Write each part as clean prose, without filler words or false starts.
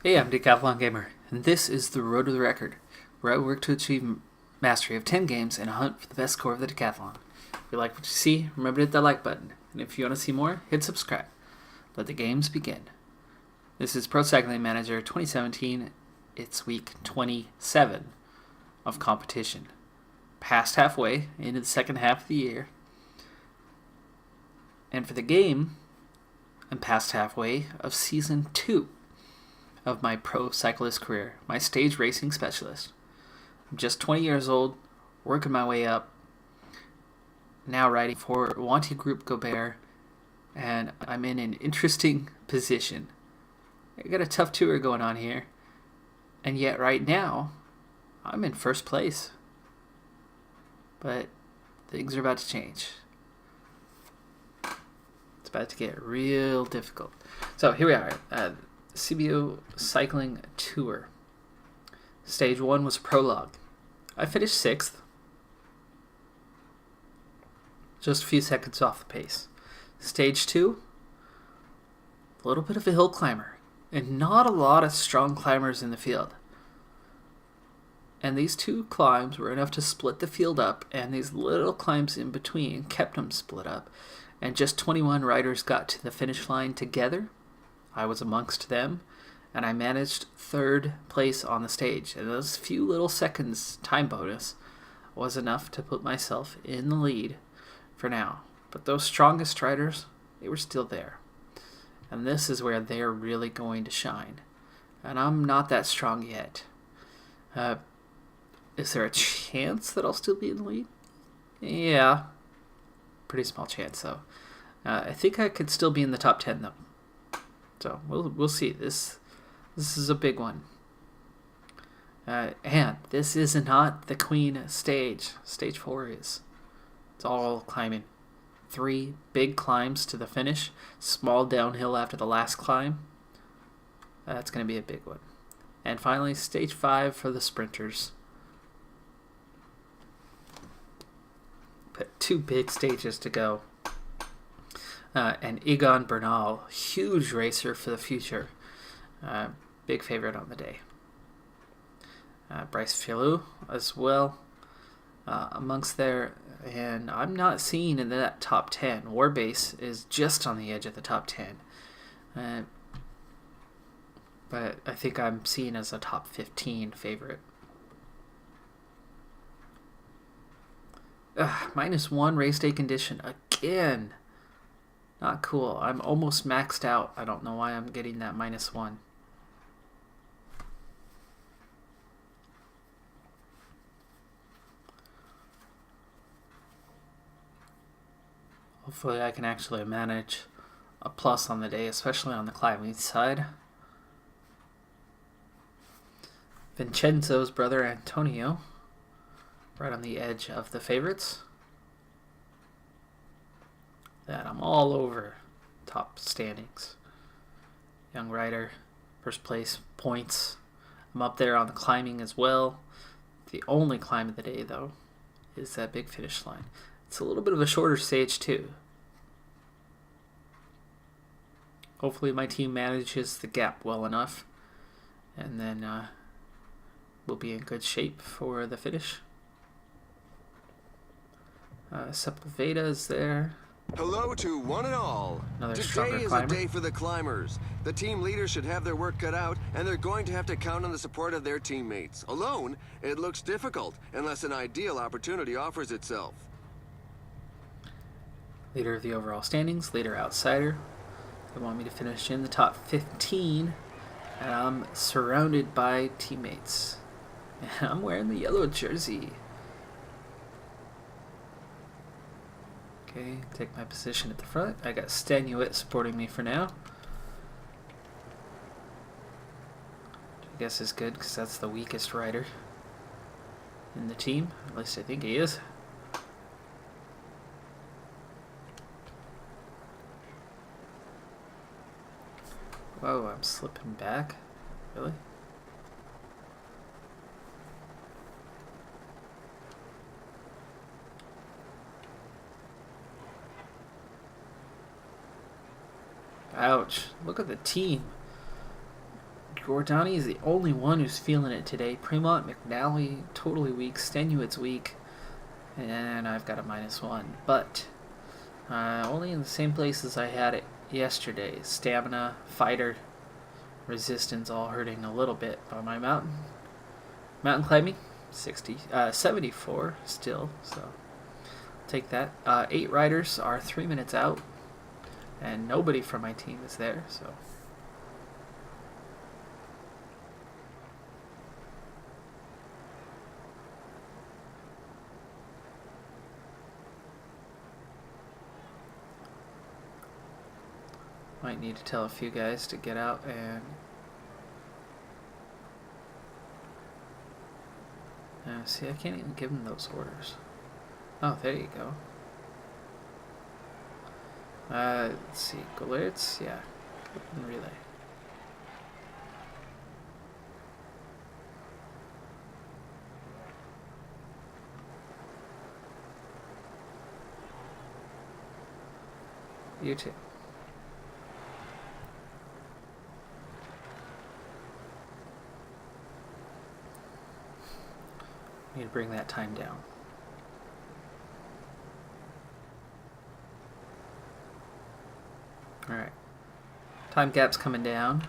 Hey, I'm Decathlon Gamer, and this is the Road to the Record, where I work to achieve mastery of 10 games and a hunt for the best score of the Decathlon. If you like what you see, remember to hit that like button, and if you want to see more, hit subscribe. Let the games begin. This is Pro Cycling Manager 2017. It's week 27 of competition. Past halfway into the second half of the year. And for the game, I'm past halfway of season 2 of my pro cyclist career, my stage racing specialist. I'm just 20 years old, working my way up, now riding for Wanty Group Gobert, and I'm in an interesting position. I got a tough tour going on here, and yet right now, I'm in first place. But things are about to change. It's about to get real difficult. So here we are. CBO Cycling Tour. Stage 1 was prologue. I finished 6th. Just a few seconds off the pace. Stage 2, a little bit of a hill climber. And not a lot of strong climbers in the field. And these two climbs were enough to split the field up, and these little climbs in between kept them split up. And just 21 riders got to the finish line together. I was amongst them, and I managed 3rd place on the stage. And those few little seconds time bonus was enough to put myself in the lead for now. But those strongest riders, they were still there. And this is where they're really going to shine. And I'm not that strong yet. Is there a chance that I'll still be in the lead? Yeah. Pretty small chance, though. I think I could still be in the top 10, though. So we'll see. This is a big one. And this is not the Queen stage. Stage 4 is. It's all climbing. 3 big climbs to the finish. Small downhill after the last climb. That's going to be a big one. And finally, stage 5 for the sprinters. But 2 big stages to go. And Egan Bernal, huge racer for the future. Big favorite on the day. Bryce Filou as well amongst there. And I'm not seen in that top 10. Warbase is just on the edge of the top 10. But I think I'm seen as a top 15 favorite. -1 race day condition again. Not cool. I'm almost maxed out. I don't know why I'm getting that -1. Hopefully I can actually manage a plus on the day, especially on the climbing side. Vincenzo's brother Antonio, right on the edge of the favorites. That I'm all over top standings. Young rider, first place, points. I'm up there on the climbing as well. The only climb of the day, though, is that big finish line. It's a little bit of a shorter stage, too. Hopefully my team manages the gap well enough, and then we'll be in good shape for the finish. Sepulveda is there. Hello to one and all. Another Today stronger is climber. a day for the climbers. The team leaders should have their work cut out, and they're going to have to count on the support of their teammates. Alone, it looks difficult, unless an ideal opportunity offers itself. Leader of the overall standings, leader outsider. They want me to finish in the top 15, and I'm surrounded by teammates. And I'm wearing the yellow jersey. Okay, take my position at the front. I got Stanuit supporting me for now. Which I guess is good because that's the weakest rider in the team. At least I think he is. Whoa, I'm slipping back. Really? Ouch. Look at the team. Gordani is the only one who's feeling it today. Premont, McNally, totally weak. Stenuit's weak. And I've got a -1. But only in the same places I had it yesterday. Stamina, fighter, resistance all hurting a little bit. But my mountain climbing, 74 still. So take that. 8 riders are 3 minutes out. And nobody from my team is there. So might need to tell a few guys to get out and see, I can't even give them those orders. Oh, there you go. Let's see, Galertz, yeah, relay. You too. Need to bring that time down. Alright. Time gap's coming down.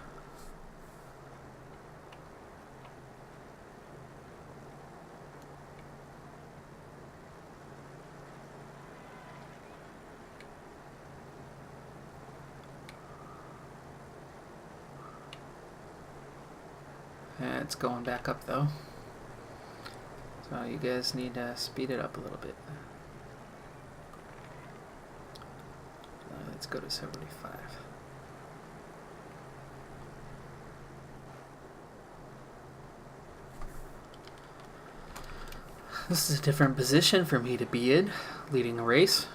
And it's going back up though. So you guys need to speed it up a little bit. Let's go to 75. This is a different position for me to be in, leading a race.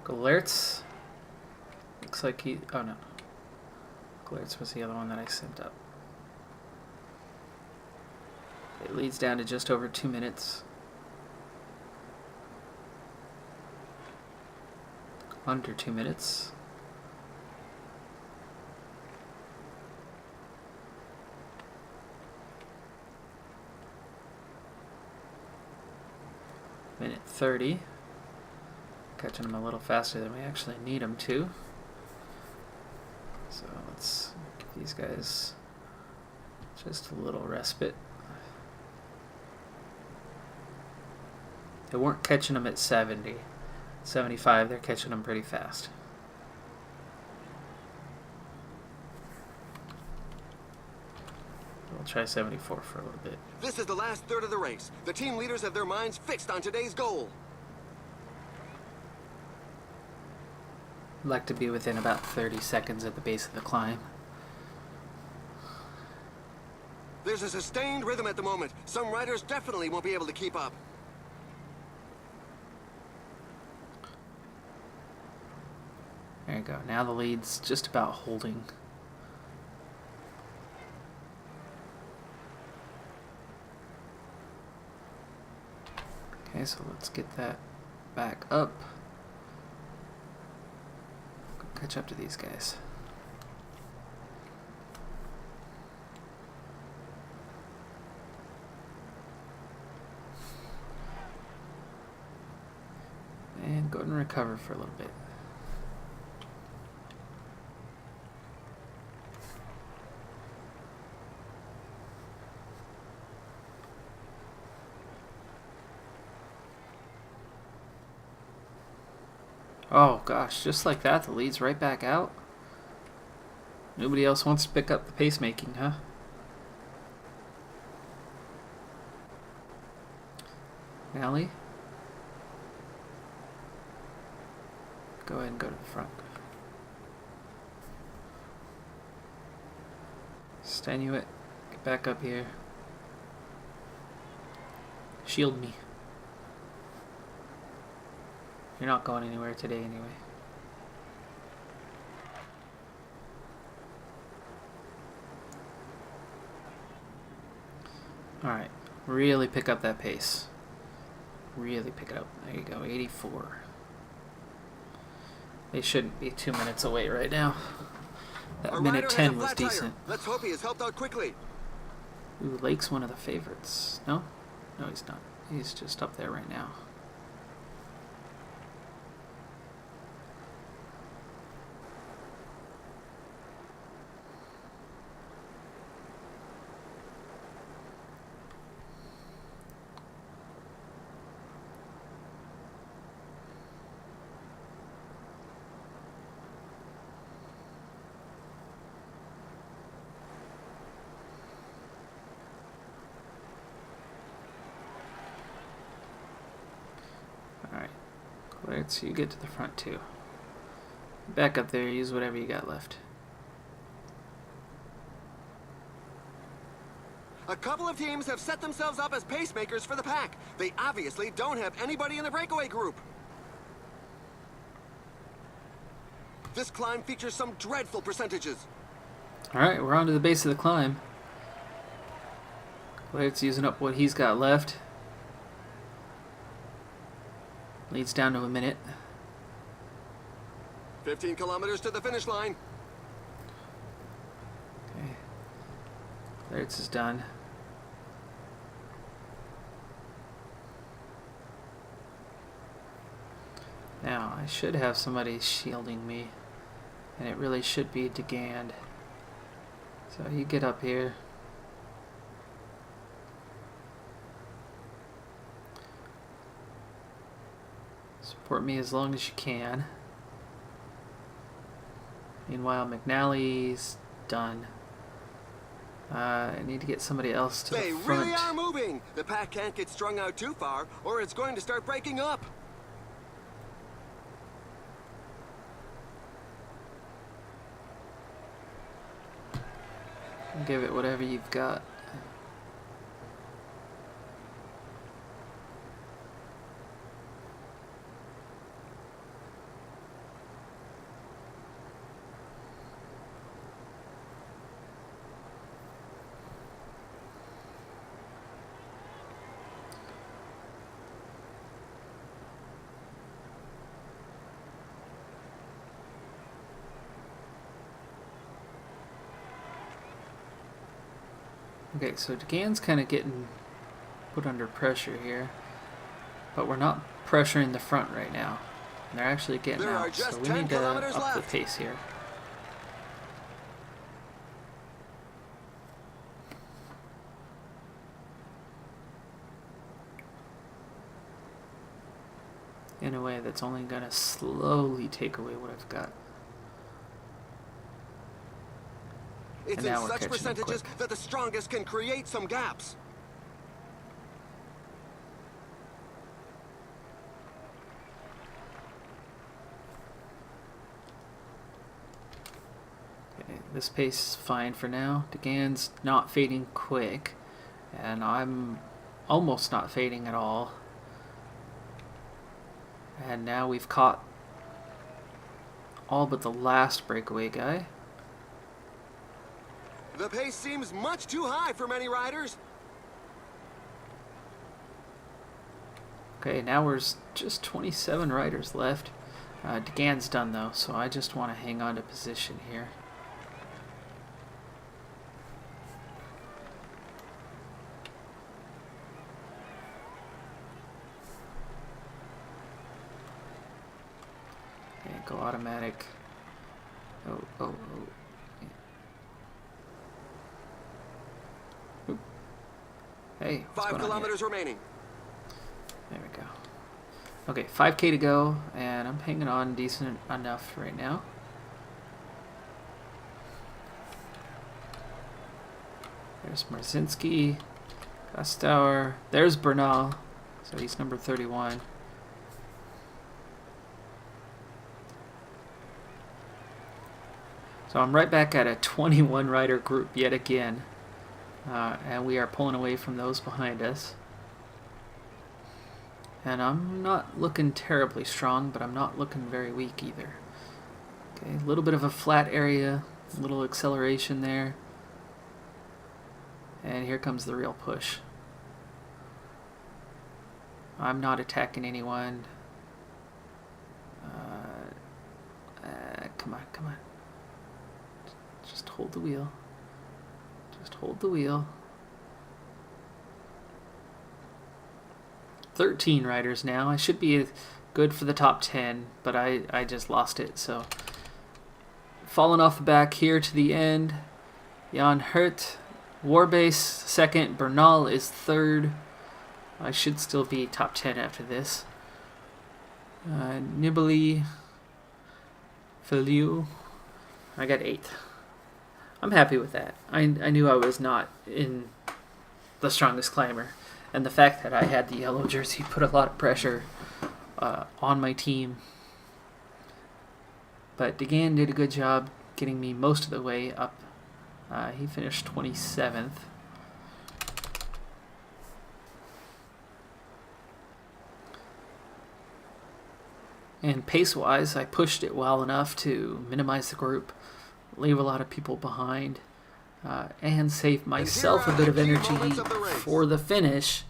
Galertz. Looks like he... oh no. Galertz was the other one that I sent up. It leads down to just over 2 minutes. Under 2 minutes. Minute 30. Catching them a little faster than we actually need them to. So let's give these guys just a little respite. They weren't catching them at 70. 75, they're catching them pretty fast. We'll try 74 for a little bit. This is the last third of the race. The team leaders have their minds fixed on today's goal. I'd like to be within about 30 seconds at the base of the climb. There's a sustained rhythm at the moment. Some riders definitely won't be able to keep up. There you go. Now the lead's just about holding. Okay, so let's get that back up. Catch up to these guys. And go ahead and recover for a little bit. Oh gosh, just like that, the lead's right back out. Nobody else wants to pick up the pacemaking, huh? Allie? Go ahead and go to the front. Stenuit, get back up here. Shield me. You're not going anywhere today anyway. Alright, really pick up that pace. Really pick it up. There you go, 84. They shouldn't be 2 minutes away right now. That A minute rider has a 10 was flat tire. decent. Let's hope he is helped out quickly. Ooh, Lake's one of the favorites. No? No, he's not. He's just up there right now. Alright. Alright, so you get to the front too. Back up there, use whatever you got left. A couple of teams have set themselves up as pacemakers for the pack. They obviously don't have anybody in the breakaway group. This climb features some dreadful percentages. Alright, we're on to the base of the climb. Let's using up what he's got left. Leads down to a minute. 15 kilometers to the finish line. Okay. Clarence is done. Now, I should have somebody shielding me. And it really should be DeGand. So you get up here. Support me as long as you can. Meanwhile, McNally's done. I need to get somebody else to the front. They really are moving. The pack can't get strung out too far, or it's going to start breaking up. Give it whatever you've got. Okay, so DeGan's kind of getting put under pressure here, but we're not pressuring the front right now. And they're actually getting There are out, just so we 10 need to kilometers up the left. pace here. In a way that's only going to slowly take away what I've got. It's And in now we're such catching up percentages quick. that the strongest can create some gaps. Okay, this pace is fine for now. DeGan's not fading quick, and I'm almost not fading at all. And now we've caught all but the last breakaway guy. The pace seems much too high for many riders. Okay, now there's just 27 riders left. DeGan's done though, so I just want to hang on to position here. Okay, go automatic. Oh. Oop. Hey, what's 5 going on here? kilometers remaining. There we go. Okay, 5K to go, and I'm hanging on decent enough right now. There's Marzinski, Kostauer. There's Bernal, so he's number 31. So I'm right back at a 21 rider group yet again, and we are pulling away from those behind us. And I'm not looking terribly strong, but I'm not looking very weak either. Okay, a little bit of a flat area, a little acceleration there. And here comes the real push. I'm not attacking anyone. Come on, come on. Just hold the wheel. Just hold the wheel. 13 riders now. I should be good for the top 10, but I just lost it. So falling off the back here to the end. Jan Hurt, Warbase second. Bernal is third. I should still be top 10 after this. Nibali, Filiu, I got 8th. I'm happy with that. I knew I was not in the strongest climber. And the fact that I had the yellow jersey put a lot of pressure on my team. But DeGan did a good job getting me most of the way up. He finished 27th. And pace-wise, I pushed it well enough to minimize the group, leave a lot of people behind, and save myself a bit of energy for the finish.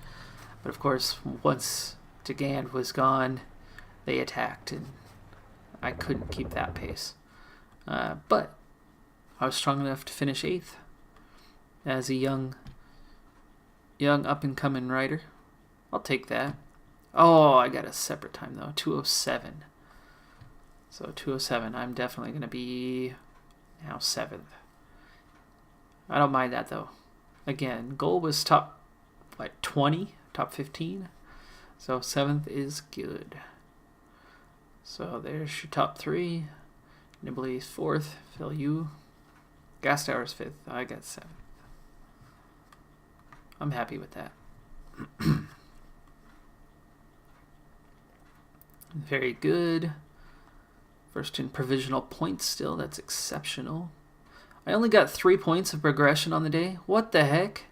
But of course, once DeGan was gone, they attacked, and I couldn't keep that pace. But I was strong enough to finish 8th as a young up-and-coming rider. I'll take that. Oh, I got a separate time, though. 2:07. So 2:07. I'm definitely going to be now 7th. I don't mind that, though. Again, goal was top, 20? Top 15? So 7th is good. So there's your top 3. Nibali's 4th. Filiu. Gastower's 5th. I got 7th. I'm happy with that. Very good. First in provisional points still. That's exceptional. I only got 3 points of progression on the day. What the heck?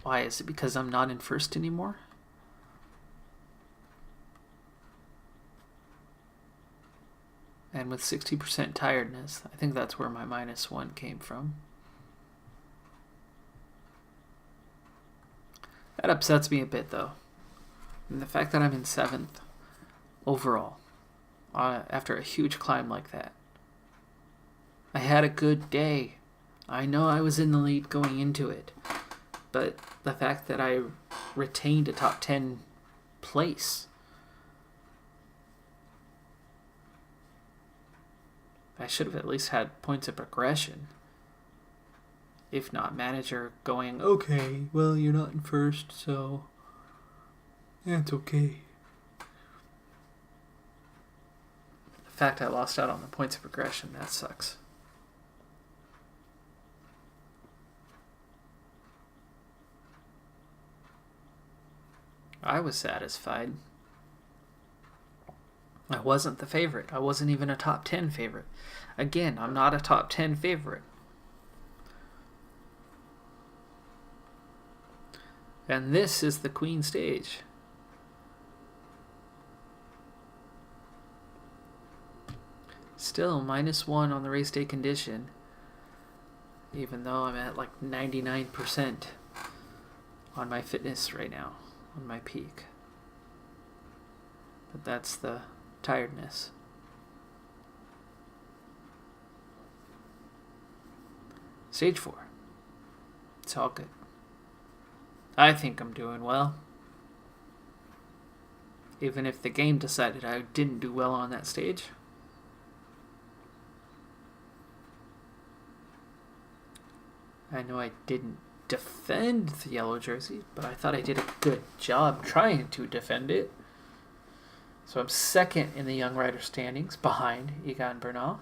Why? Is it because I'm not in first anymore? And with 60% tiredness, I think that's where my -1 came from. That upsets me a bit, though. And the fact that I'm in 7th overall, after a huge climb like that. I had a good day. I know I was in the lead going into it. But the fact that I retained a top 10 place, I should have at least had points of progression. If not, manager going, okay, well, you're not in first, so that's okay. The fact I lost out on the points of progression, that sucks. I was satisfied. I wasn't the favorite. I wasn't even a top 10 favorite. Again, I'm not a top 10 favorite. And this is the Queen stage. Still -1 on the race day condition, even though I'm at 99% on my fitness right now, on my peak. But that's the tiredness. Stage 4. It's all good. I think I'm doing well. Even if the game decided I didn't do well on that stage. I know I didn't defend the yellow jersey, but I thought I did a good job trying to defend it. So I'm second in the young rider standings, behind Egan Bernal.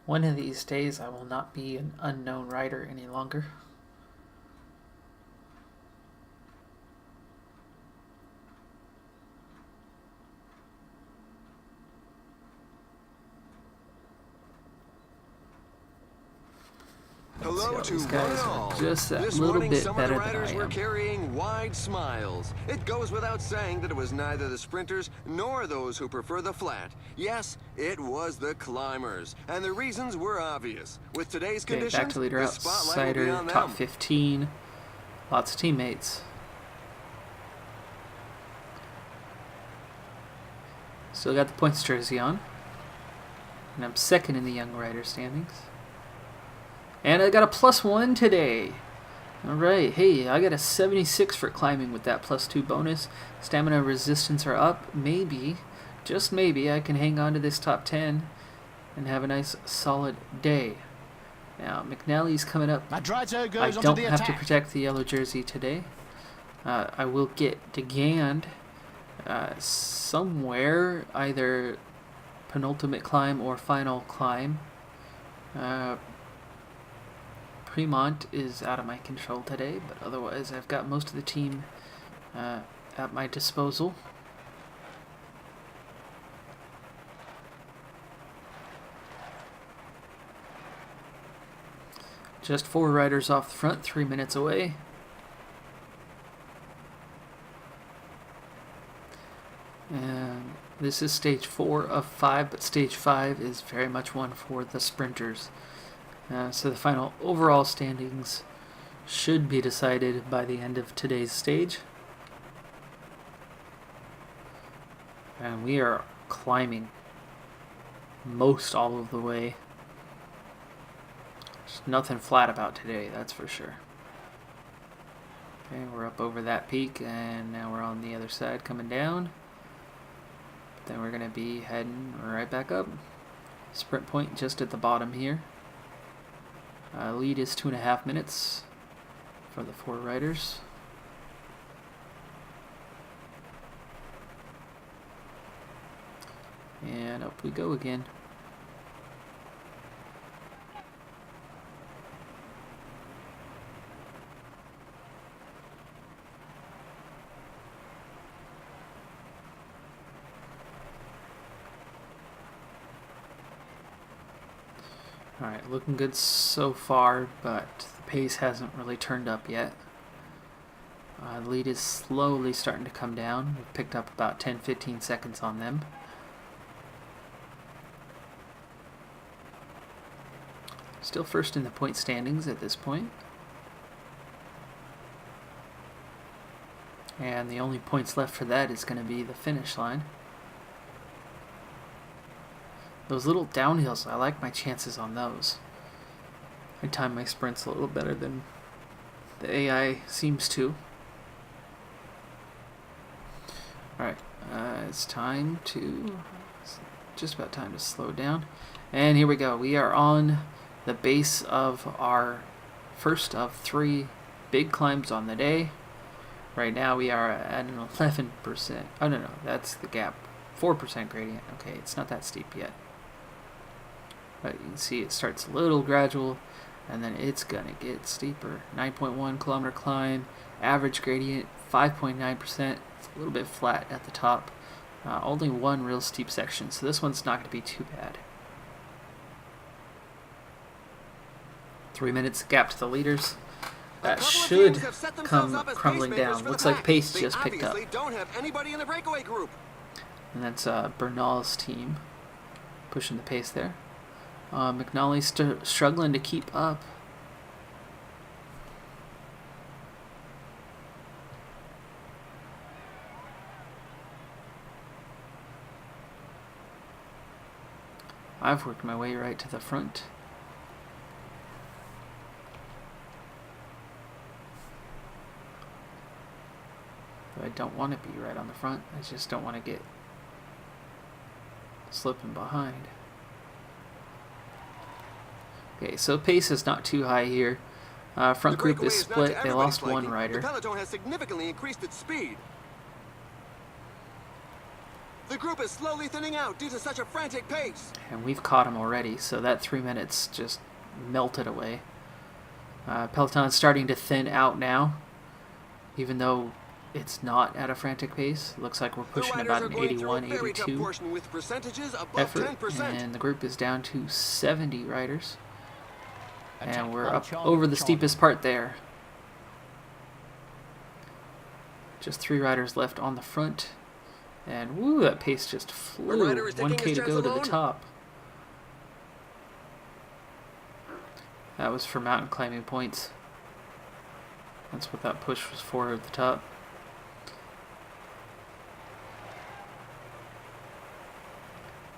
One of these days I will not be an unknown rider any longer. Hello to these one guys and all. are just that This little morning, bit some of better the than I riders were am. carrying wide smiles. It goes without saying that it was neither the sprinters nor those who prefer the flat. Yes, it was the climbers, and the reasons were obvious. With today's Okay, conditions, back to leader the spotlight will be outsider, on top them. 15. Lots of teammates. Still got the points jersey on. And I'm second in the young rider standings. And I got a +1 today. Alright, hey, I got a 76 for climbing with that +2 bonus. Stamina and resistance are up. Maybe, just maybe, I can hang on to this top 10 and have a nice solid day. Now, McNally's coming up. I don't have to protect the yellow jersey today. I will get DeGand somewhere, either penultimate climb or final climb. Premont is out of my control today, but otherwise I've got most of the team at my disposal. Just 4 riders off the front, 3 minutes away. And this is stage 4 of 5, but stage 5 is very much one for the sprinters. So the final overall standings should be decided by the end of today's stage. And we are climbing most all of the way. There's nothing flat about today, that's for sure. Okay, we're up over that peak, and now we're on the other side coming down. Then we're going to be heading right back up. Sprint point just at the bottom here. Lead is 2.5 minutes for the 4 riders. And up we go again. Alright, looking good so far, but the pace hasn't really turned up yet. The lead is slowly starting to come down. We've picked up about 10-15 seconds on them. Still first in the point standings at this point. And the only points left for that is going to be the finish line. Those little downhills, I like my chances on those. I time my sprints a little better than the AI seems to. Alright, it's just about time to slow down. And here we go. We are on the base of our first of 3 big climbs on the day. Right now we are at an 11%. Oh, no, that's the gap. 4% gradient. Okay, it's not that steep yet. But you can see it starts a little gradual, and then it's going to get steeper. 9.1 kilometer climb, average gradient 5.9%. It's a little bit flat at the top. Only one real steep section, so this one's not going to be too bad. 3 minutes gap to the leaders. That should come crumbling down. Looks like pace just picked up. Don't have anybody in the breakaway group. And that's Bernal's team pushing the pace there. McNally's struggling to keep up. I've worked my way right to the front. But I don't want to be right on the front. I just don't want to get slipping behind. Okay, so pace is not too high here. Front group is split. They lost one rider. The peloton has significantly increased its speed. The group is slowly thinning out due to such a frantic pace. And we've caught him already, so that 3 minutes just melted away. Peloton's starting to thin out now, even though it's not at a frantic pace. Looks like we're pushing about an 81, 82 effort, and the group is down to 70 riders. And we're up over the steepest part there. Just 3 riders left on the front. And woo, that pace just flew. 1K to go to the top. That was for mountain climbing points. That's what that push was for at the top.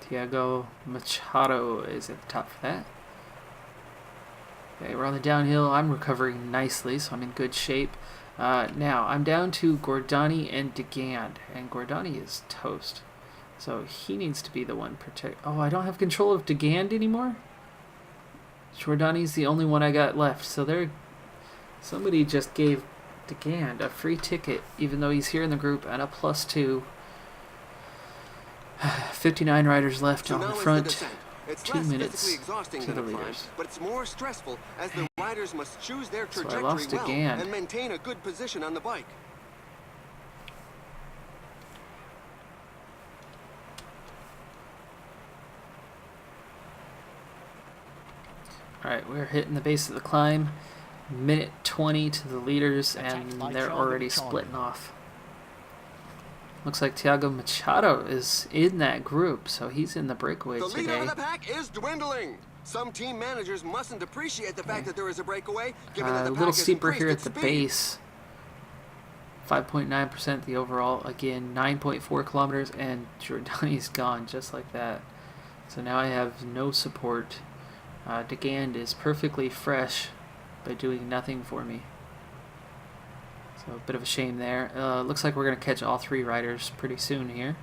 Tiago Machado is at the top for that. Okay, we're on the downhill. I'm recovering nicely, so I'm in good shape. Now, I'm down to Gordani and DeGand, and Gordani is toast. So he needs to be the one protect. Oh, I don't have control of DeGand anymore? Gordani's the only one I got left. So there, somebody just gave DeGand a free ticket, even though he's here in the group, and a +2. 59 riders left on the front. It's 2 less minutes physically exhausting to than the a climb, leaders. but it's more stressful as the riders must choose their So I trajectory lost well again. and maintain a good position on the bike. Alright, we're hitting the base of the climb. Minute 20 to the leaders, and they're already splitting off. Looks like Tiago Machado is in that group, so he's in the breakaway The leader today. of the pack is dwindling. Some team managers mustn't appreciate the fact that there is a breakaway, given that the A pack little has steeper here at increased the its speed. base. 5.9% the overall. Again, 9.4 kilometers, and Giordani's gone just like that. So now I have no support. DeGand is perfectly fresh, but doing nothing for me. So a bit of a shame there. Looks like we're going to catch all 3 riders pretty soon here.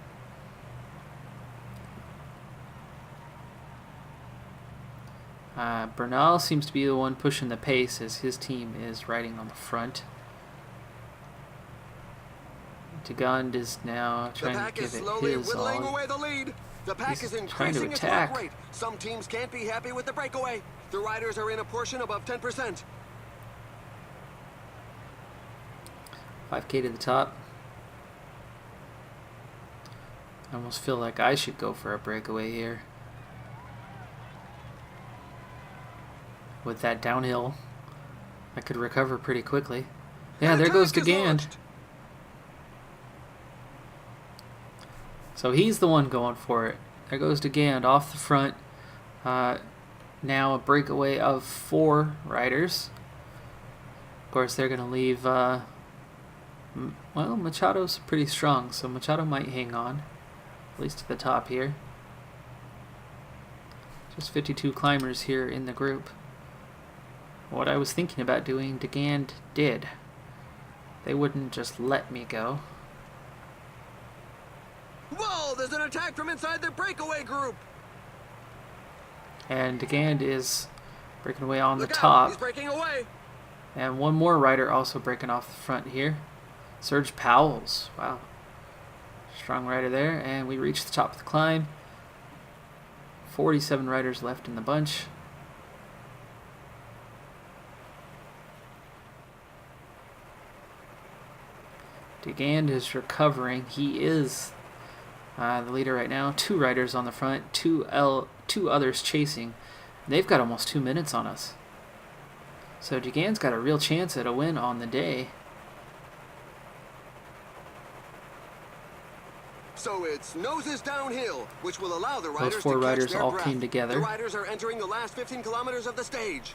Bernal seems to be the one pushing the pace as his team is riding on the front. DeGand is now trying to give it his whittling all. away the lead. The pack He's is trying to increasing its attack. work rate. Some teams can't be happy with the breakaway. The riders are in a portion above 10%. 5K to the top. I almost feel like I should go for a breakaway here. With that downhill, I could recover pretty quickly. Yeah, there goes DeGand. So he's the one going for it. There goes DeGand off the front. Now a breakaway of 4 riders. Of course, they're going to leave... well, Machado's pretty strong, so Machado might hang on. At least to the top here. Just 52 climbers here in the group. What I was thinking about doing, DeGand did. They wouldn't just let me go. Whoa, there's an attack from inside the breakaway group. And DeGand is breaking away on the Look out, top. he's breaking away. And one more rider also breaking off the front here. Serge Powell's. Wow. Strong rider there. And we reach the top of the climb. 47 riders left in the bunch. DeGand is recovering. He is the leader right now. 2 riders on the front, 2 others chasing. They've got almost 2 minutes on us. So DeGand's got a real chance at a win on the day. So it's noses downhill, which will allow the riders Those 4 to catch riders their all breath. came together. The riders are entering the last 15 kilometers of the stage.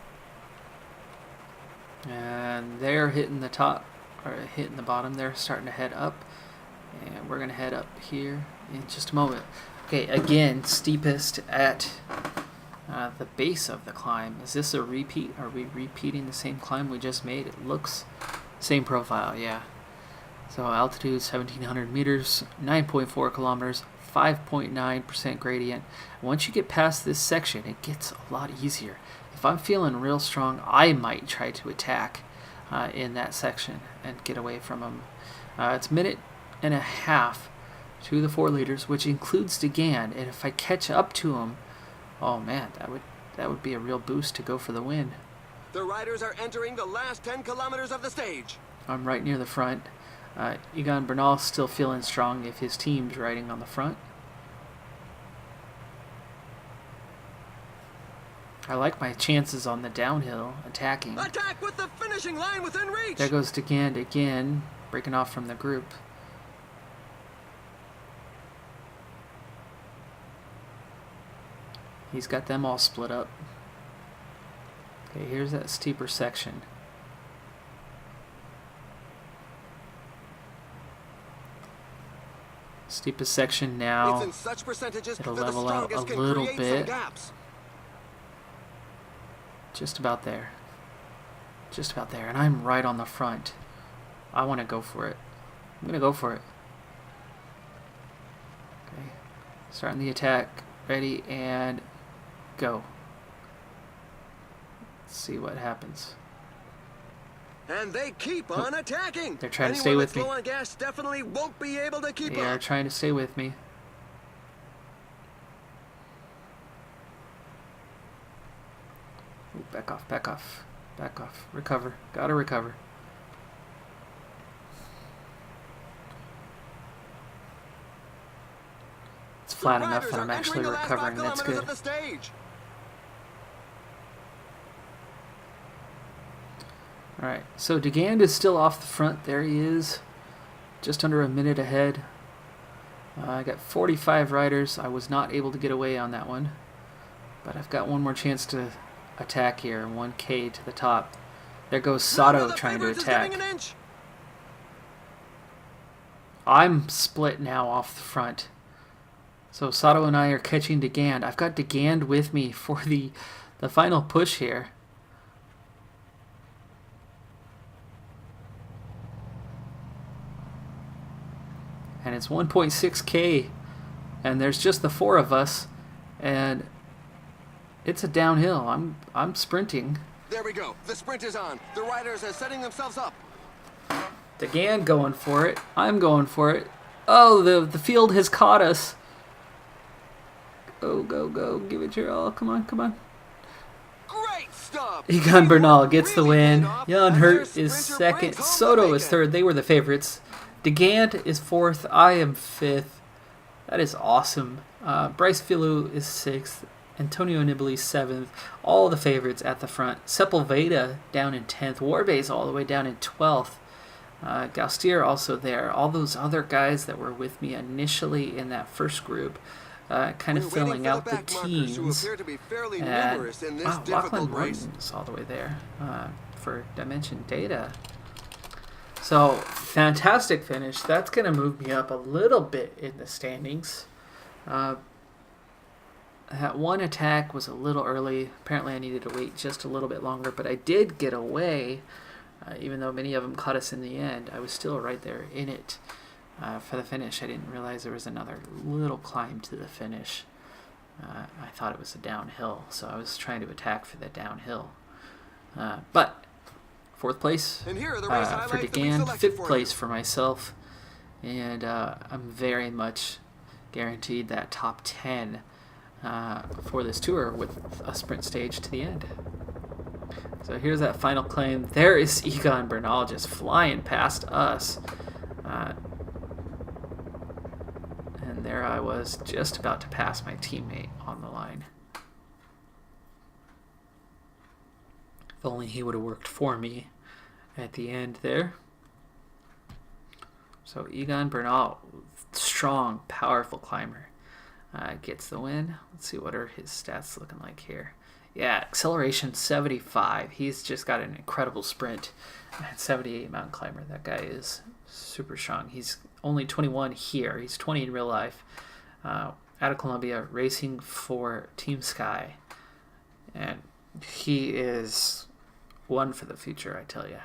And they're hitting the top, or hitting the bottom. They're starting to head up. And we're going to head up here in just a moment. Okay, again, steepest at the base of the climb. Is this a repeat? Are we repeating the same climb we just made? It looks same profile, yeah. So altitude 1,700 meters, 9.4 kilometers, 5.9% gradient. Once you get past this section, it gets a lot easier. If I'm feeling real strong, I might try to attack in that section and get away from them. It's a minute and a half to the 4 leaders, which includes DeGand. And if I catch up to him, oh man, that would be a real boost to go for the win. The riders are entering the last 10 kilometers of the stage. I'm right near the front. Egan Bernal's still feeling strong if his team's riding on the front. I like my chances on the downhill attacking. Attack with the finishing line within reach! There goes Decand again, breaking off from the group. He's got them all split up. Okay, here's that steeper section. Steepest section now. It's in such percentages It'll that the level out a strongest can little create bit. some gaps. Just about there. Just about there. And I'm right on the front. I want to go for it. I'm going to go for it. Okay. Starting the attack. Ready and go. Let's see what happens. And they keep on attacking. They're trying to stay with me. Anyone that's low on gas definitely won't be able to keep They are up. trying to stay with me. Ooh, back off, back off, back off. Recover. Gotta recover. It's flat The enough riders that are I'm actually entering the last 5 recovering. That's kilometers good. of the stage. Alright, so Decand is still off the front. There he is. Just under a minute ahead. I got 45 riders. I was not able to get away on that one. But I've got one more chance to attack here. 1K to the top. There goes Sato trying to attack. I'm split now off the front. So Sato and I are catching Decand. I've got Decand with me for the final push here. And it's 1.6K, and there's just the 4 of us, and it's a downhill. I'm sprinting. There we go. The sprint is on. The riders are setting themselves up. Decand going for it. I'm going for it. Oh, the field has caught us. Go, go, go. Give it your all. Come on, come on. Great stuff. Egan Bernal gets the win. Really Jan paid Hurt off. is Their sprinter second. brings home the Soto is bacon. third. They were the favorites. Decand is fourth. I am fifth. That is awesome. Bryce Filou is sixth. Antonio Nibali seventh. All the favorites at the front. Sepulveda down in 10th. Warbase all the way down in 12th. Gaustier also there. All those other guys that were with me initially in that first group, kind of We're filling waiting for out the the back markers who teams. appear to be fairly And numerous in this wow, difficult Lachlan race. Martin's all the way there for Dimension Data. So, fantastic finish. That's going to move me up a little bit in the standings. That one attack was a little early. Apparently I needed to wait just a little bit longer, but I did get away. Even though many of them caught us in the end, I was still right there in it for the finish. I didn't realize there was another little climb to the finish. I thought it was a downhill, so I was trying to attack for the downhill. But fourth place And here are the race for highlights that we Decand, selected fifth for place you. for myself, and I'm very much guaranteed that top 10 for this tour with a sprint stage to the end. So here's that final claim. There is Egan Bernal just flying past us. And there I was just about to pass my teammate on the line. If only he would have worked for me at the end there. So Egan Bernal, strong, powerful climber, gets the win. Let's see what are his stats looking like here. Yeah, acceleration 75. He's just got an incredible sprint. And 78 mountain climber. That guy is super strong. He's only 21 here. He's 20 in real life. Out of Colombia, racing for Team Sky. And he is one for the future, I tell you.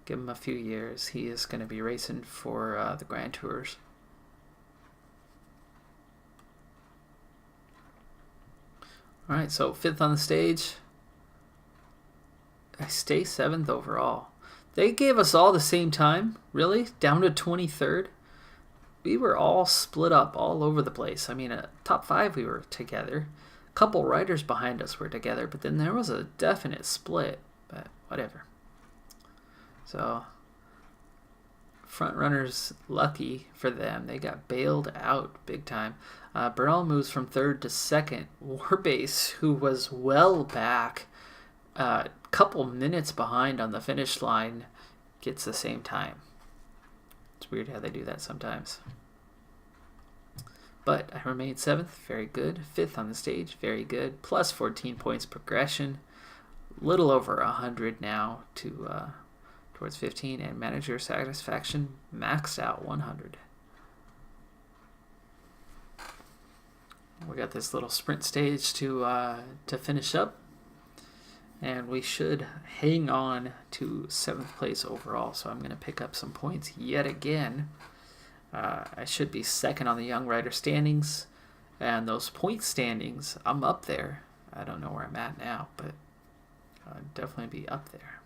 Give him a few years. He is going to be racing for the Grand Tours. Alright, so 5th on the stage. I stay 7th overall. They gave us all the same time, really? Down to 23rd? We were all split up all over the place. I mean, top 5 we were together. A couple riders behind us were together, but then there was a definite split. But whatever. So, front runners, lucky for them. They got bailed out big time. Bernal moves from third to second. Warbase, who was well back, a couple minutes behind on the finish line, gets the same time. It's weird how they do that sometimes. But I remain 7th, very good. 5th on the stage, very good. Plus 14 points progression. Little over 100 now to towards 15. And manager satisfaction maxed out 100. We got this little sprint stage to finish up. And we should hang on to 7th place overall. So I'm going to pick up some points yet again. I should be 2nd on the Young Rider standings. And those point standings, I'm up there. I don't know where I'm at now, but I'll definitely be up there.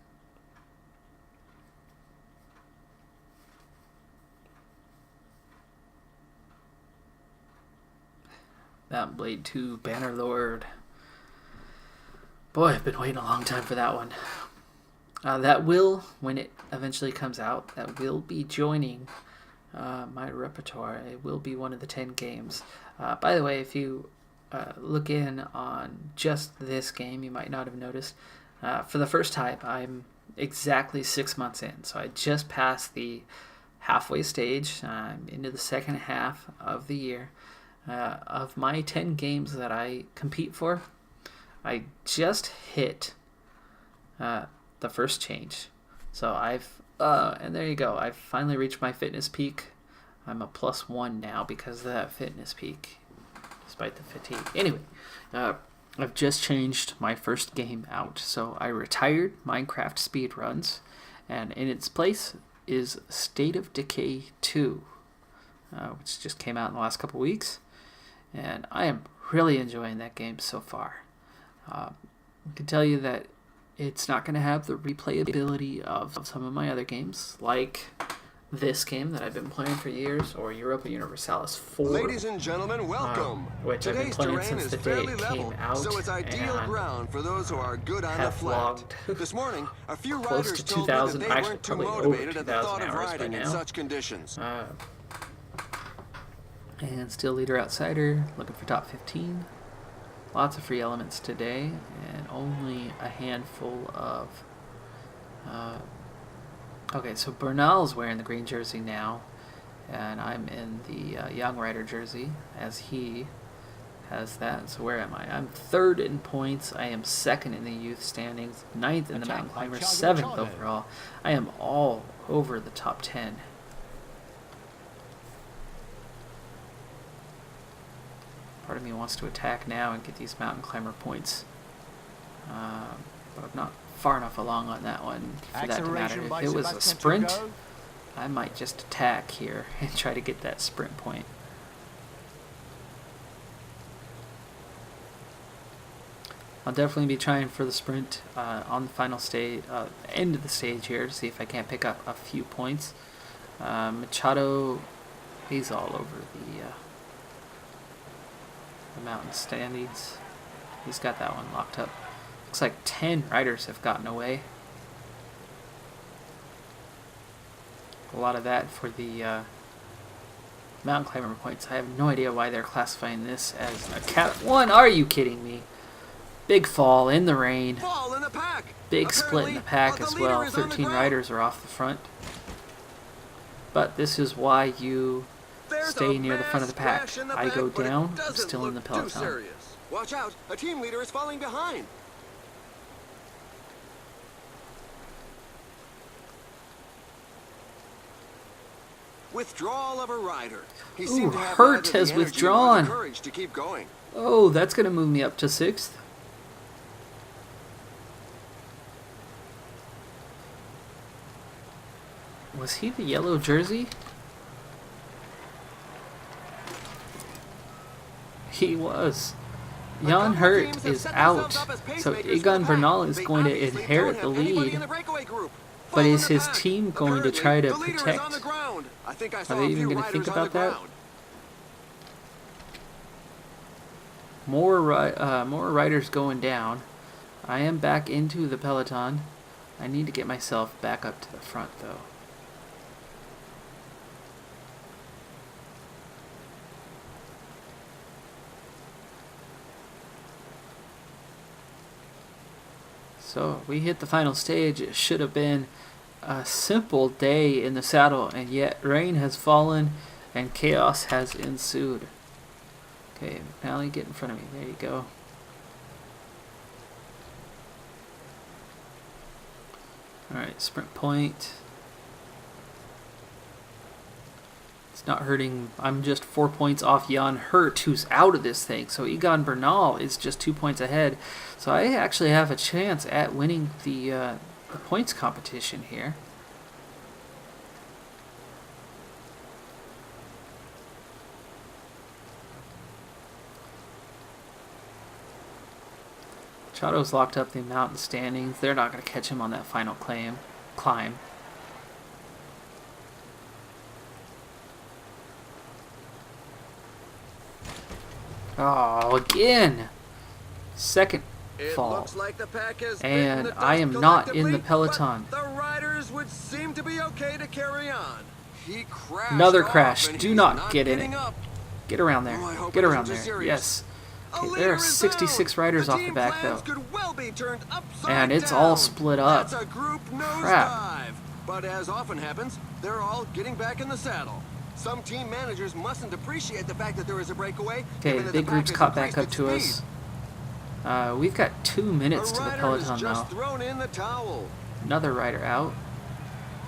Mountain Blade 2, Bannerlord. Boy, I've been waiting a long time for that one. That will, when it eventually comes out, that will be joining my repertoire. It will be one of the 10 games. By the way, if you look in on just this game, you might not have noticed. For the first time, I'm exactly 6 months in. So I just passed the halfway stage. I'm into the second half of the year. Of my 10 games that I compete for, I just hit the first change. So and there you go. I've finally reached my fitness peak. I'm a +1 now because of that fitness peak, despite the fatigue. Anyway, I've just changed my first game out. So I retired Minecraft speedruns, and in its place is State of Decay 2, which just came out in the last couple weeks. And I am really enjoying that game so far. I can tell you that it's not going to have the replayability of some of my other games, like this game that I've been playing for years, or Europa Universalis 4. Ladies and gentlemen, welcome. Which Today's I've been playing terrain since is the day fairly it came level, out, so it's ideal and ground for those who are good on the have flat. logged This morning, a few close riders to told me that 2,000, they actually weren't too probably over motivated at the 2,000 thought of hours by riding in now. such conditions. And still leader outsider, looking for top 15. Lots of free elements today, and only a handful of... okay, so Bernal's wearing the green jersey now, and I'm in the Young Rider jersey, as he has that. So where am I? I'm 3rd in points. I am 2nd in the youth standings, 9th in the mountain climbers, 7th overall. I am all over the top 10. Part of me wants to attack now and get these mountain climber points, but I'm not far enough along on that one for that to matter. If it was a sprint, I might just attack here and try to get that sprint point. I'll definitely be trying for the sprint on the final stage, end of the stage here, to see if I can't pick up a few points. Machado, he's all over the mountain standings. He's got that one locked up. Looks like 10 riders have gotten away. A lot of that for the mountain climber points. I have no idea why they're classifying this as a Cat 1. Are you kidding me? Big fall in the rain. Fall in the pack. Big split in the pack as well. 13 riders are off the front. But this is why you stay near the front of the pack. I go down, I'm still in the peloton. Watch out, a team leader is falling behind. Withdrawal of a rider. He seemed to have Hurt neither has the energy nor the withdrawn. courage to keep going. Oh, that's going to move me up to 6th. Was he the yellow jersey? He was. Jan Hurt is out, so Egan Bernal is going to inherit the lead. But is his team going to try to protect? Are they even going to think about that? More riders going down. I am back into the peloton. I need to get myself back up to the front, though. So we hit the final stage. It should have been a simple day in the saddle, and yet rain has fallen and chaos has ensued. Okay, now you get in front of me. There you go. Alright, sprint point. It's not hurting. I'm just 4 points off Jan Hurt, who's out of this thing. So Egan Bernal is just 2 points ahead. So I actually have a chance at winning the points competition here. Chado's locked up the mountain standings. They're not going to catch him on that final climb. Oh, again! Second fall. Looks like the pack has and I am not in the peloton. The riders would seem to be okay to carry on. He crashed. Another crash. And Do he's not get in it. up. Get around there. Oh, Get around too there. serious. Yes. Okay, there are 66 riders off the back, though. Well be turned And it's down. all split up. That's a group Crap. nosedive. But as often happens, they're all getting back in the saddle. Some team managers mustn't appreciate the fact that there is a breakaway. Okay, the big group's caught back up to us. We've got 2 minutes to the peloton now. Thrown in the towel. Another rider out.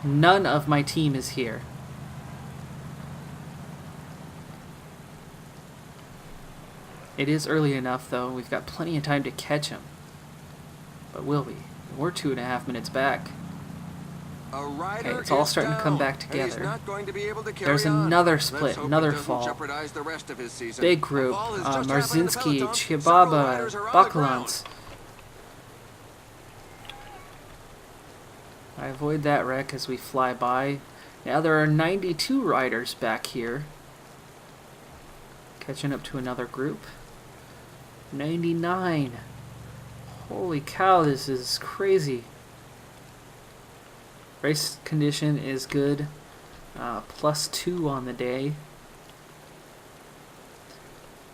None of my team is here. It is early enough, though. We've got plenty of time to catch him. But will we? We're 2.5 minutes back. Okay, it's all starting to come back together. There's another split, another fall. Big group. Marzinski, Chiababa, Bakalans. I avoid that wreck as we fly by. Now there are 92 riders back here. Catching up to another group. 99. Holy cow, this is crazy. Race condition is good. +2 on the day.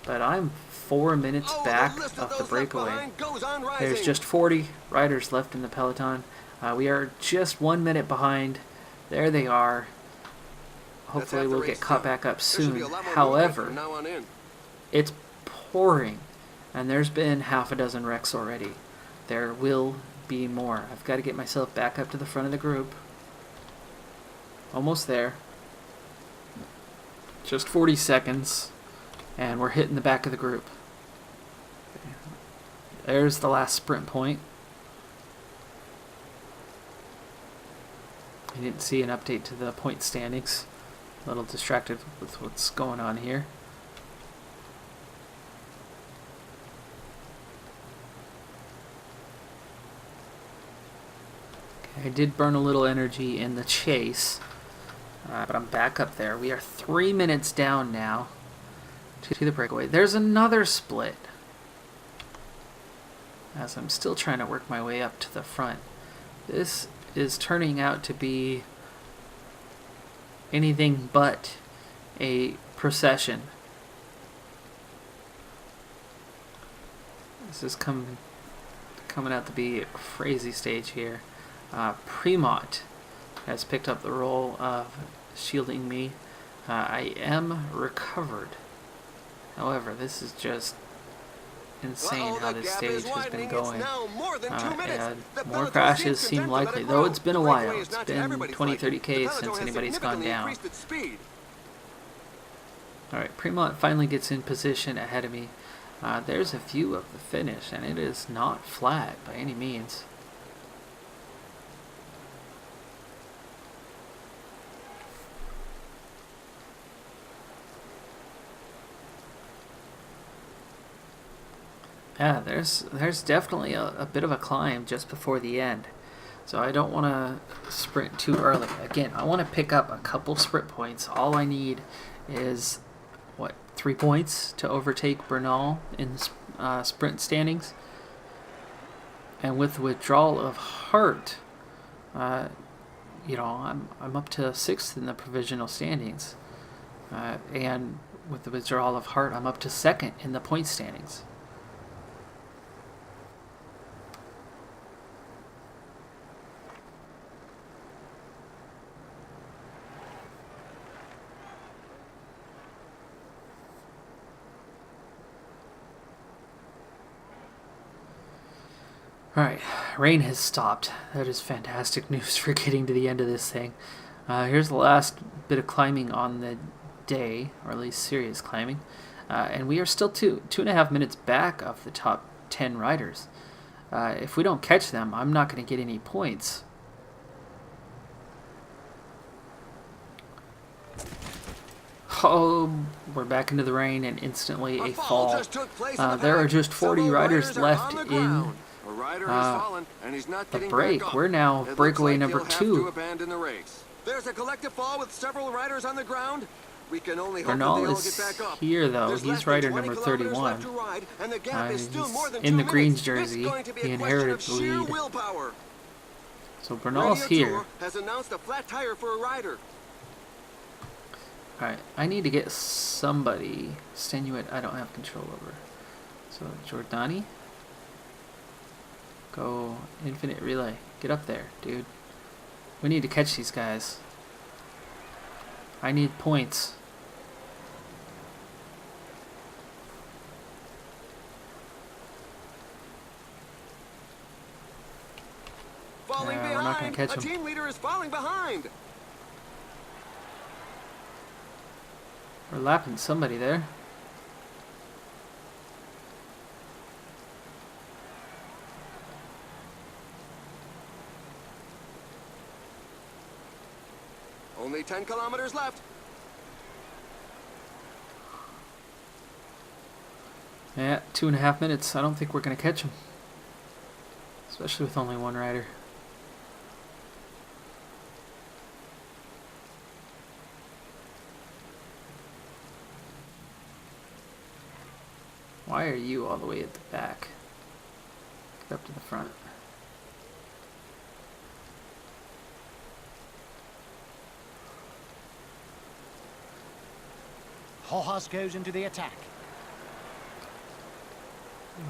But I'm 4 minutes back of the breakaway. There's just 40 riders left in the peloton. We are just 1 minute behind. There they are. Hopefully we'll get caught back up soon. However, it's pouring, and there's been half a dozen wrecks already. There will be more. I've got to get myself back up to the front of the group. Almost there. Just 40 seconds, and we're hitting the back of the group. There's the last sprint point. I didn't see an update to the point standings. A little distracted with what's going on here. Okay, I did burn a little energy in the chase, but I'm back up there. We are 3 minutes down now to the breakaway. There's another split, as I'm still trying to work my way up to the front. This is turning out to be anything but a procession. This is coming out to be a crazy stage here. Premont has picked up the role of shielding me. I am recovered. However, this is just insane how this stage has been going. And more crashes seem likely, though it's been a while. It's been 20-30 Ks since anybody's gone down. Alright, Premont finally gets in position ahead of me. There's a view of the finish, and it is not flat by any means. Yeah, there's definitely a bit of a climb just before the end. So I don't want to sprint too early. Again, I want to pick up a couple sprint points. All I need is, 3 points to overtake Bernal in sprint standings. And with the withdrawal of Hart, I'm up to 6th in the provisional standings. And with the withdrawal of Hart, I'm up to 2nd in the point standings. Alright, rain has stopped. That is fantastic news for getting to the end of this thing. Here's the last bit of climbing on the day, or at least serious climbing. And we are still 2.5 minutes back of the top 10 riders. If we don't catch them, I'm not going to get any points. Oh, we're back into the rain and instantly a fall. There are just 40 riders left in the break. We're now breakaway number 2. There's a collective fall with several riders on the ground. We can only hope Bernal is here though. He's rider number 31. He's in the Greens jersey. He inherited the lead. So Bernal's here. Has announced a flat tire for a rider. Alright, I need to get somebody. Stenuate I don't have control over. So Giordani. Go infinite relay. Get up there, dude. We need to catch these guys. I need points. Falling behind. We're not going to catch him. A team leader is falling behind. We're lapping somebody there. Only 10 kilometers left. Yeah, 2.5 minutes. I don't think we're going to catch him. Especially with only one rider. Why are you all the way at the back? Get up to the front. Rojas goes into the attack.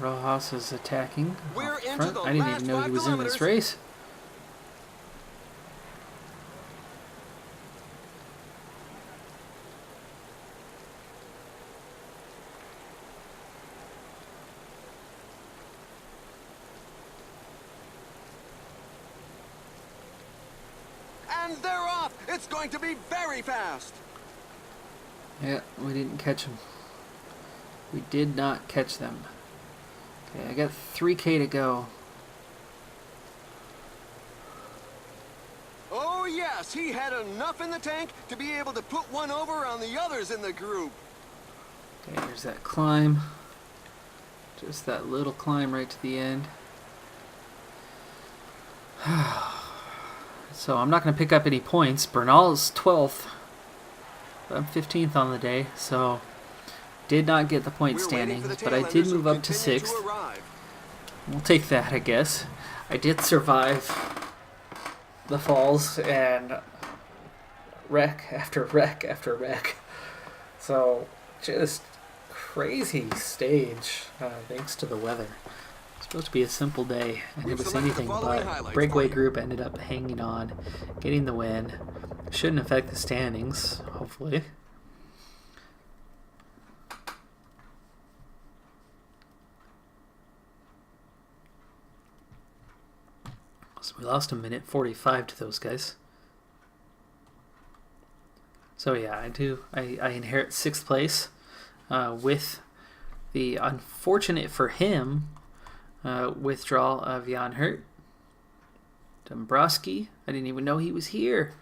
Rojas is attacking. We're into Front. the I didn't last even know he 5 was in this race. And they're off. It's going to be very fast. Yeah, we didn't catch them. We did not catch them. Okay, I got 3K to go. Oh yes, he had enough in the tank to be able to put one over on the others in the group. Okay, there's that climb. Just that little climb right to the end. So I'm not going to pick up any points. Bernal is 12th. I'm 15th on the day, so did not get the point standings, but I did move up to 6th. We'll take that, I guess. I did survive the falls and wreck after wreck after wreck. So just crazy stage, thanks to the weather. It's supposed to be a simple day, and it was anything but. Breakaway group ended up hanging on, getting the win. Shouldn't affect the standings, hopefully. So we lost a minute 45 to those guys. So yeah, I inherit 6th place with the unfortunate for him withdrawal of Jan Hurt. Dombrowski, I didn't even know he was here.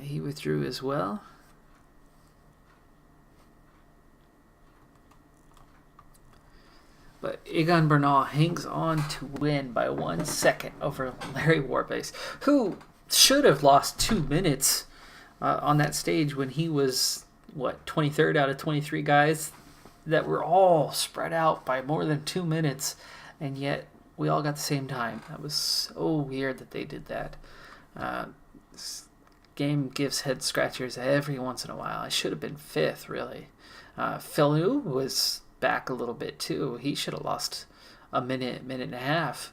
He withdrew as well. But Egan Bernal hangs on to win by 1 second over Larry Warbase, who should have lost 2 minutes on that stage when he was, what, 23rd out of 23 guys that were all spread out by more than 2 minutes, and yet we all got the same time. That was so weird that they did that. This game gives head scratchers every once in a while. I should have been 5th, really. Philou was back a little bit too. He should have lost a minute and a half.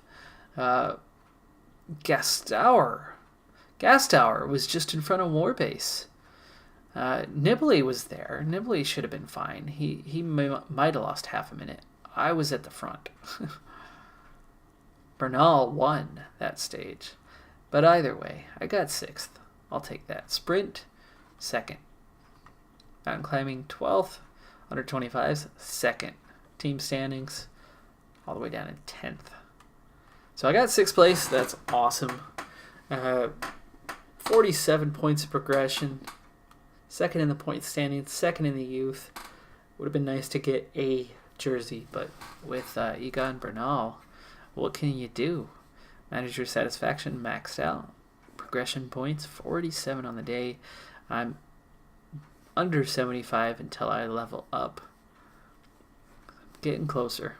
Gastour was just in front of Warbase. Nibley was there. Nibley should have been fine. He might have lost half a minute. I was at the front. Bernal won that stage. But either way, I got 6th. I'll take that. Sprint, 2nd. Mountain climbing, 12th. Under 25s, 2nd. Team standings, all the way down in 10th. So I got 6th place. That's awesome. 47 points of progression. 2nd in the point standings, 2nd in the youth. Would have been nice to get a jersey, but with Egan Bernal, what can you do? Manager satisfaction maxed out. Progression points, 47 on the day. I'm under 75 until I level up. Getting closer.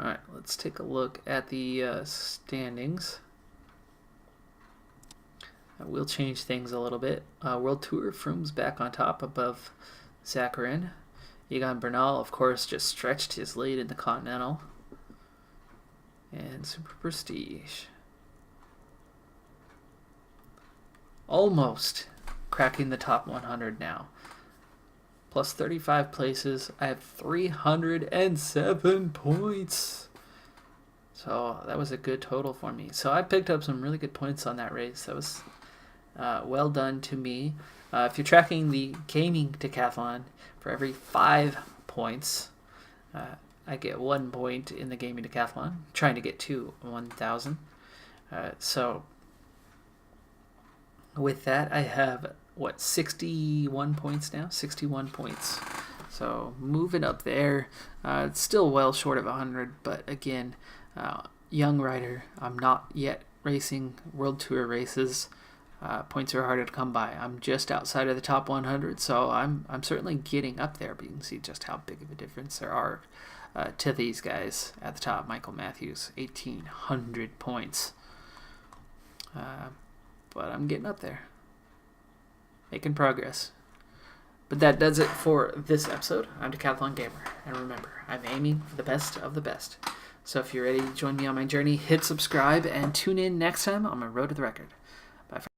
Alright, let's take a look at the standings. We'll change things a little bit. World Tour, Froome's back on top above Zakarin. Egan Bernal, of course, just stretched his lead in the Continental. And Super Prestige. Almost cracking the top 100 now. Plus 35 places. I have 307 points. So that was a good total for me. So I picked up some really good points on that race. That was well done to me. If you're tracking the gaming decathlon, for every 5 points, I get 1 point in the gaming decathlon. Trying to get to 1,000. So with that, I have, 61 points now? 61 points. So moving up there. It's still well short of 100, but again, young rider. I'm not yet racing World Tour races. Points are harder to come by. I'm just outside of the top 100, so I'm certainly getting up there, but you can see just how big of a difference there are to these guys at the top. Michael Matthews, 1,800 points. But I'm getting up there. Making progress. But that does it for this episode. I'm Decathlon Gamer, and remember, I'm aiming for the best of the best. So if you're ready to join me on my journey, hit subscribe and tune in next time on my Road to the Record. Bye.